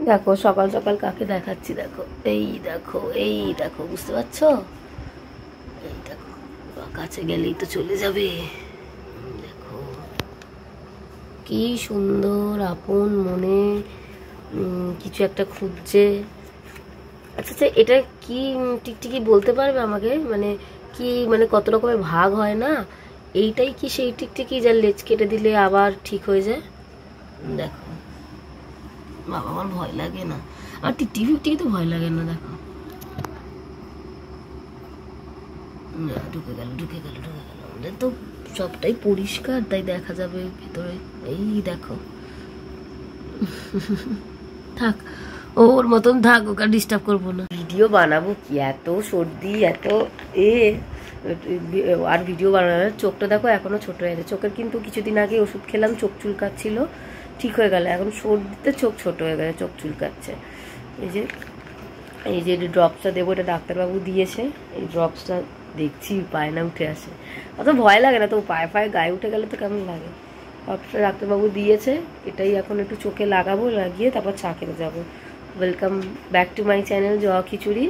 দেখো সকাল সকাল কাকে দেখাচ্ছি, দেখো এই দেখো, এই দেখো, বুঝতে পারছো? এই দেখো, কাছে গেলেই তো চলে যাবে। দেখো কি সুন্দর আপন মনে কিছু একটা খুঁজছে। আচ্ছা আচ্ছা, এটা কি টিকটিকি বলতে পারবে আমাকে? মানে কি, মানে কত রকমের ভাগ হয় না, এইটাই কি সেই টিকটিকি যার লেজ কেটে দিলে আবার ঠিক হয়ে যায়? দেখো বাবা, আমার ভয় লাগে না, আর টিকটিকি ফিকটিকি তো ভয় লাগে না। দেখো ঢুকে গেল ঢুকে গেল ঢুকে গেল। আমাদের তো সবটাই পরিষ্কার, তাই দেখা যাবে ভেতরে। এই দেখো, থাক ওর মতন থাক, ওকে ডিস্টার্ব করবো না। ভিডিও বানাবো কি, এত সর্দি এত আর ভিডিও বানানো। চোখটা দেখো এখনো ছোট হয়ে গেছে চোখের, কিন্তু কিছুদিন আগে ওষুধ খেলাম, চোখ চুলকাচ্ছিল, ঠিক হয়ে গেল। এখন সর্দিতে চোখ ছোট হয়ে গেছে, চোখ চুলকাচ্ছে। এই যে ড্রপসটা দেবো, এটা ডাক্তারবাবু দিয়েছে। এই ড্রপসটা দেখছি পায়ে না উঠে আসে, অত ভয় লাগে না তো, পায়ে ফায়ে গায়ে উঠে গেলে তো কেমন লাগে। ড্রপসটা ডাক্তারবাবু দিয়েছে, এটাই এখন একটু চোখে লাগাবো, লাগিয়ে তারপর চা খেতে যাবো। Welcome back to my channel Joya Khichuri.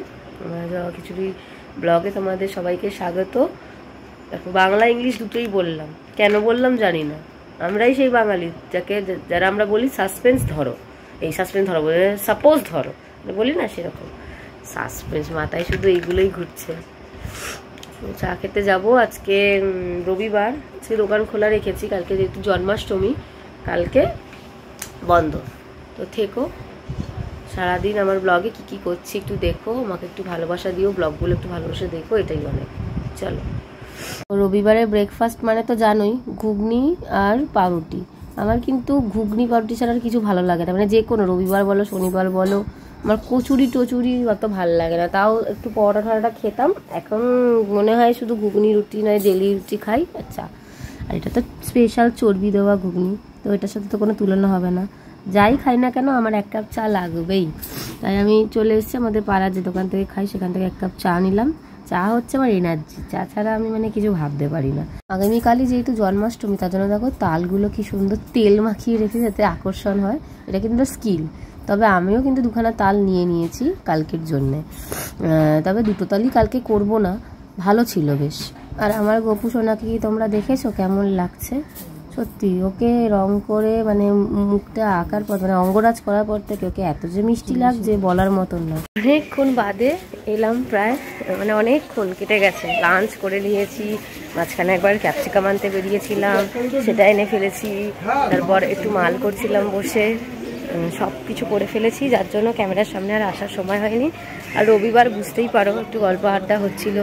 Joya Khichuri ব্লগে তোমাদের সবাইকে স্বাগত। দেখো বাংলা ইংলিশ দুটোই বললাম, কেন বললাম জানি না। আমরাই সেই বাঙালি যারা আমরা বলি সাসপেন্স ধরো, এই সাসপেন্স ধরো বলে সাপোজ ধরো, বলি না, সেরকম সাসপেন্স মাথায় শুধু এইগুলোই ঘুরছে। চা খেতে যাবো, আজকে রবিবার, সে দোকান খোলা রেখেছি, কালকে যেহেতু জন্মাষ্টমী, কালকে বন্ধ। তো থেকো, সারাদিন আমার ব্লগে কি কি করছি একটু দেখো, আমাকে একটু ভালোবাসা দিও, ব্লগগুলো একটু ভালোবাসা দেখো, এটাই অনেক। চলো, রবিবারে ব্রেকফাস্ট মানে তো জানোই, ঘুগনি আর পাউরুটি। আমার কিন্তু ঘুগনি পাউরুটি ছাড়া আর কিছু ভালো লাগে না, মানে যে কোনো রবিবার বলো শনিবার বলো, আমার কচুরি টচুরি অত ভালো লাগে না। তাও একটু পরোটা ঠরাটা খেতাম, এখন মনে হয় শুধু ঘুগনি রুটি নয়, ডেলি রুটি খাই। আচ্ছা, আর এটা তো স্পেশাল চর্বি দেওয়া ঘুগনি, তো এটার সাথে তো কোনো তুলনা হবে না। যাই খাই না কেন আমার এক কাপ চা লাগবেই, তাই আমি চলে এসেছি আমাদের পাড়ার যে দোকান থেকে খাই, সেখান থেকে এক কাপ চা নিলাম। চা হচ্ছে আমার এনার্জি, চা ছাড়া আমি মানে কিছু ভাবতে পারি না। আগামীকালই যেহেতু জন্মাষ্টমী, তার জন্য দেখো তালগুলো কি সুন্দর তেল মাখিয়ে রেখে, যাতে আকর্ষণ হয়। এটা কিন্তু স্কিল, তবে আমিও কিন্তু দুখানা তাল নিয়ে নিয়েছি কালকের জন্যে। তবে দুটো তালই কালকে করব না, ভালো ছিল বেশ। আর আমার গপু সোনাকে কি তোমরা দেখেছো কেমন লাগছে? সত্যি ওকে রং করে মানে মুখটা আঁকার পর, মানে অঙ্গরাজ করার পর থেকে ওকে এত যে মিষ্টি লাগছে বলার মতন না। অনেকক্ষণ বাদে এলাম, প্রায় মানে অনেকক্ষণ কেটে গেছে। লাঞ্চ করে নিয়েছি, মাঝখানে একবার ক্যাপসিকাম আনতে বেরিয়েছিলাম, সেটা এনে ফেলেছি। তারপর একটু মাল করছিলাম বসে, সব কিছু করে ফেলেছি, যার জন্য ক্যামেরার সামনে আর আসার সময় হয়নি। আর রবিবার বুঝতেই পারো, একটু গল্প আড্ডা হচ্ছিল,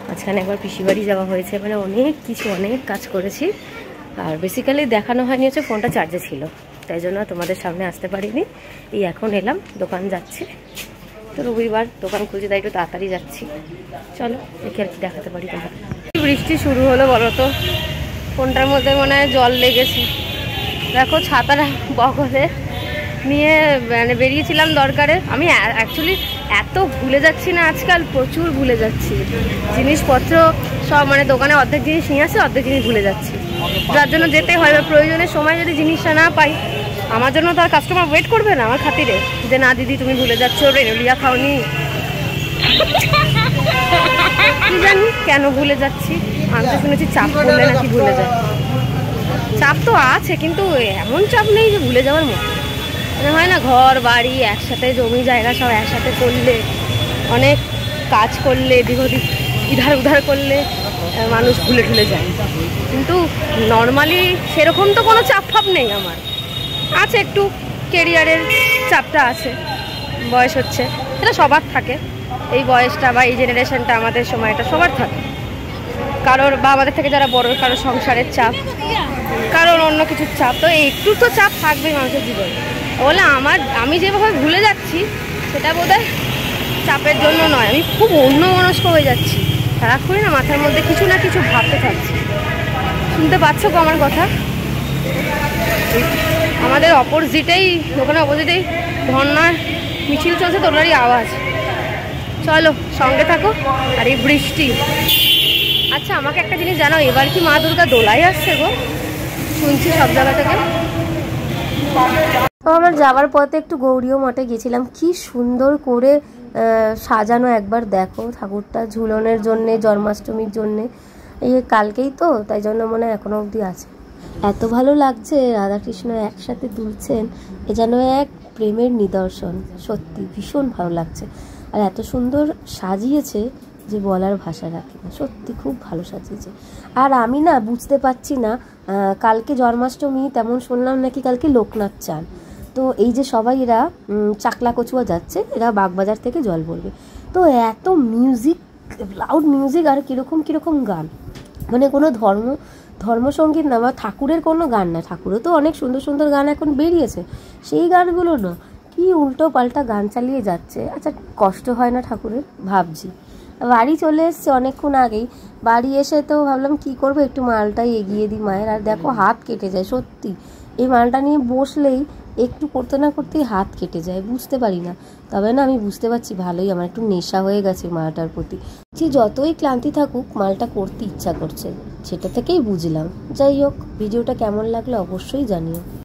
মাঝখানে একবার পিসিবাড়ি যাওয়া হয়েছে, মানে অনেক কিছু, অনেক কাজ করেছি। আর বেসিক্যালি দেখানো হয়নি হচ্ছে ফোনটা চার্জে ছিল, তাই জন্য তোমাদের সামনে আসতে পারিনি। এই এখন এলাম, দোকান যাচ্ছি, তো রবিবার দোকান খুঁজে, তাই একটু তাড়াতাড়ি যাচ্ছি। চলো দেখি আর কি দেখাতে পারি তোমার। বৃষ্টি শুরু হলো বলো তো, ফোনটার মধ্যে মনে হয় জল লেগেছে। দেখো ছাতাটা বগলে নিয়ে মানে বেরিয়েছিলাম দরকারে। আমি অ্যাকচুয়ালি এত ভুলে যাচ্ছি না আজকাল, প্রচুর ভুলে যাচ্ছি জিনিসপত্র সব, মানে দোকানে অর্ধেক জিনিস নিয়ে আসে, অর্ধেক জিনিস ভুলে যাচ্ছি, যার জন্য যেতে হয়। বা প্রয়োজনের সময় যদি জিনিসটা না পাই, আমার জন্য তো আর কাস্টমার ওয়েট করবে না আমার খাতিরে, যে না দিদি তুমি ভুলে যাচ্ছ, রেনুলিয়া খাওনি। কি জানি কেন ভুলে যাচ্ছি, আমি তো শুনেছি চাপ করলে নাকি ভুলে যায়। চাপ তো আছে, কিন্তু এমন চাপ নেই যে ভুলে যাওয়ার মতো। মানে হয় না, ঘর বাড়ি একসাথে, জমি জায়গা সব একসাথে করলে, অনেক কাজ করলে, এদিক ওদিক ইধার উধার করলে মানুষ ভুলে ঠুলে যায়। কিন্তু নর্মালি সেরকম তো কোনো চাপ ফাপ নেই আমার। আছে একটু কেরিয়ারের চাপটা আছে, বয়স হচ্ছে, সেটা সবার থাকে। এই বয়সটা বা এই জেনারেশনটা, আমাদের সময়টা সবার থাকে। কারোর বা আমাদের থেকে যারা বড়, কারোর সংসারের চাপ, কারোর অন্য কিছুর চাপ, তো একটু তো চাপ থাকবেই মানুষের জীবনে। বলে আমি যেভাবে ভুলে যাচ্ছি, সেটা বোধহয় চাপের জন্য নয়, আমি খুব অন্যমনস্ক হয়ে যাচ্ছি, সারাক্ষণ না মাথার মধ্যে কিছু না কিছু ভাবতে থাকছি। শুনতে পাচ্ছ গো আমার কথা? আমাদের অপোজিটেই, দোকানের অপোজিটেই ধর্নার মিছিল চলছে, তোলারই আওয়াজ। চলো সঙ্গে থাকো। আর এই বৃষ্টি। আচ্ছা আমাকে একটা জিনিস জানাও, এবার কি মা দুর্গা দোলাই আসছে গো? শুনছি সব জায়গা থেকে। আমার যাওয়ার পথে একটু গৌরীয় মঠে গেছিলাম, কি সুন্দর করে সাজানো একবার দেখো ঠাকুরটা, ঝুলনের জন্যে, জন্মাষ্টমীর জন্যে। এই কালকেই তো, তাই জন্য মনে হয় এখনো অবধি আছে। এত ভালো লাগছে, রাধাকৃষ্ণ একসাথে দুলছেন, এ যেন এক প্রেমের নিদর্শন। সত্যি ভীষণ ভালো লাগছে, আর এত সুন্দর সাজিয়েছে যে বলার ভাষা রাখে না, সত্যি খুব ভালো সাজিয়েছে। আর আমি না বুঝতে পারছি না, কালকে জন্মাষ্টমী, তেমন শুনলাম নাকি কালকে লোকনাথ চান। তো এই যে সবাই এরা চাকলা কচুয়া যাচ্ছে, এরা বাগবাজার থেকে জল ভরবে, তো এত মিউজিক, লাউড মিউজিক, আর কীরকম কীরকম গান, মানে কোনো ধর্মসঙ্গীত না বা ঠাকুরের কোনো গান না, ঠাকুরও তো অনেক সুন্দর সুন্দর গান এখন বেরিয়েছে, সেই গানগুলো না, কি উল্টো পাল্টা গান চালিয়ে যাচ্ছে। আচ্ছা কষ্ট হয় না ঠাকুরের? ভাবছি। বাড়ি চলে এসছে অনেকক্ষণ আগেই, বাড়ি এসে তো ভাবলাম কি করবো, একটু মালটাই এগিয়ে দিই মায়ের, আর দেখো হাত কেটে যায় সত্যি, এই মালটা নিয়ে বসলেই একটু করতে না করতেই হাত কেটে যায়, বুঝতে পারি না। তবে না আমি বুঝতে পারছি ভালোই আমার একটু নেশা হয়ে গেছে মালটার প্রতি, যে যতই ক্লান্তি থাকুক মালটা করতে ইচ্ছা করছে, সেটা থেকেই বুঝলাম। যাই হোক, ভিডিওটা কেমন লাগলো অবশ্যই জানিও।